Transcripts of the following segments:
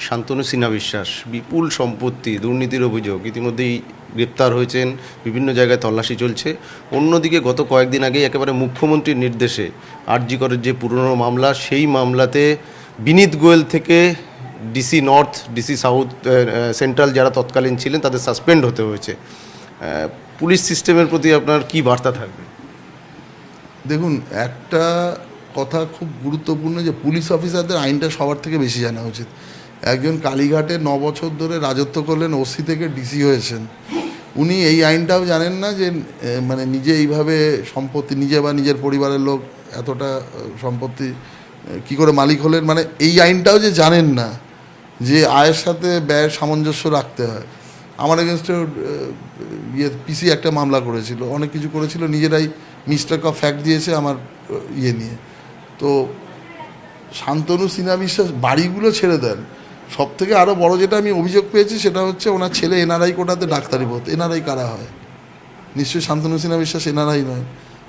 শান্তনু সিনহা বিশ্বাস বিপুল সম্পত্তি দুর্নীতির অভিযোগ ইতিমধ্যেই গ্রেপ্তার হয়েছেন, বিভিন্ন জায়গায় তল্লাশি চলছে। অন্যদিকে গত কয়েকদিন আগেই একেবারে মুখ্যমন্ত্রীর নির্দেশে আরজি করের যে পুরনো মামলা, সেই মামলাতে বিনীত গোয়েল থেকে DC north, DC south, central যারা তৎকালীন ছিলেন তাদের সাসপেন্ড হতে হয়েছে। পুলিশ সিস্টেমের প্রতি আপনার কি বার্তা থাকবে? দেখুন, একটা কথা খুব গুরুত্বপূর্ণ যে পুলিশ অফিসারদের আইনটা সবার থেকে বেশি জানা উচিত। একজন কালীঘাটে 9 বছর ধরে রাজত্ব করলেন, ওসি থেকে ডিসি হয়েছেন, উনি এই আইনটাও জানেন না যে মানে নিজে এইভাবে সম্পত্তি, নিজে বা নিজের পরিবারের লোক এতটা সম্পত্তি কি করে মালিক হলেন, মানে এই আইনটাও যে জানেন না যে আয়ের সাথে ব্যয়ের সামঞ্জস্য রাখতে হয়। আমার এগেনস্টে পিসি একটা মামলা করেছিল, অনেক কিছু করেছিল, নিজেরাই মিস্টেক অফ ফ্যাক্ট দিয়েছে আমার নিয়ে। তো শান্তনু সিনহা বিশ্বাস বাড়িগুলো ছেড়ে দেন। সব থেকে আরও বড় যেটা আমি অভিযোগ পেয়েছি সেটা হচ্ছে ওনার ছেলে এনআরআই কোটাতে ডাক্তারি পড়তো। এনআরআই কারা হয়? নিশ্চয়ই শান্তনু সিনহা বিশ্বাস এনআরআই নয়।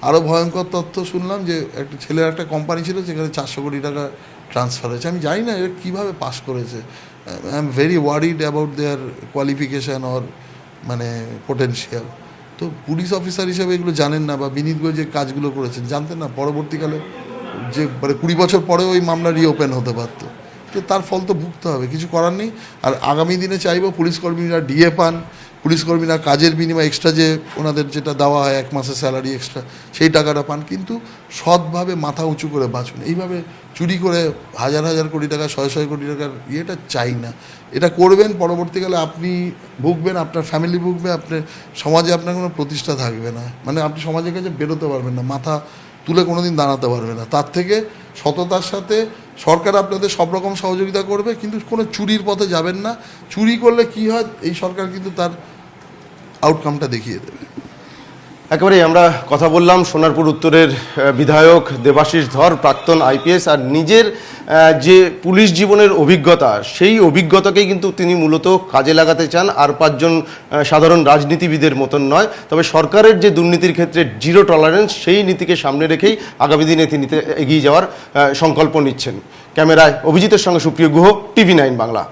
আরও ভয়ঙ্কর তথ্য শুনলাম যে একটা ছেলের একটা কোম্পানি ছিল যেখানে 400 কোটি টাকা ট্রান্সফার হয়েছে। আমি জানি না এরা কীভাবে পাস করেছে। I am very worried about their qualification or মানে পোটেনশিয়াল। তো পুলিশ অফিসার হিসেবে এগুলো জানেন না, বা বিনীত গোয়েল যে কাজগুলো করেছেন জানতেন না। পরবর্তীকালে যে মানে 20 বছর পরেও ওই মামলা রিওপেন হতে পারত, তো তার ফল তো ভুগতে হবে, কিছু করার নেই। আর আগামী দিনে চাইবো পুলিশকর্মীরা ডিএ পান, পুলিশকর্মীরা কাজের বিনিময়ে এক্সট্রা যে ওনাদের যেটা দেওয়া হয় 1 মাসের স্যালারি এক্সট্রা, সেই টাকাটা পান, কিন্তু সৎভাবে মাথা উঁচু করে বাঁচুন। এইভাবে চুরি করে হাজার হাজার কোটি টাকা, 100 কোটি টাকার ইয়েটা চাই না। এটা করবেন, পরবর্তীকালে আপনি ভুগবেন, আপনার ফ্যামিলি ভুগবে, আপনার সমাজে আপনার কোনো প্রতিষ্ঠা থাকবে না, মানে আপনি সমাজের কাছে বেরোতে পারবেন না, মাথা তুলে কোনো দিন দাঁড়াতে পারবে না। তার থেকে সততার সাথে সরকার আপনাদের সব রকম সহযোগিতা করবে, কিন্তু কোনো চুরির পথে যাবেন না। চুরি করলে কি হয়, এই সরকার কিন্তু তার আউটকামটা দেখিয়ে দেবে। একেবারেই আমরা কথা বললাম সোনারপুর উত্তরের বিধায়ক দেবাশিস ধর, প্রাক্তন আইপিএস, আর নিজের যে পুলিশ জীবনের অভিজ্ঞতা, সেই অভিজ্ঞতাকেই কিন্তু তিনি মূলত কাজে লাগাতে চান। আর 5 জন সাধারণ রাজনীতিবিদের মতন নয়, তবে সরকারের যে দুর্নীতির ক্ষেত্রে জিরো টলারেন্স, সেই নীতিকে সামনে রেখেই আগামী দিনে তিনি এগিয়ে যাওয়ার সংকল্প নিচ্ছেন। ক্যামেরায় অভিজিতের সঙ্গে সুপ্রিয় গুহ, TV9 বাংলা।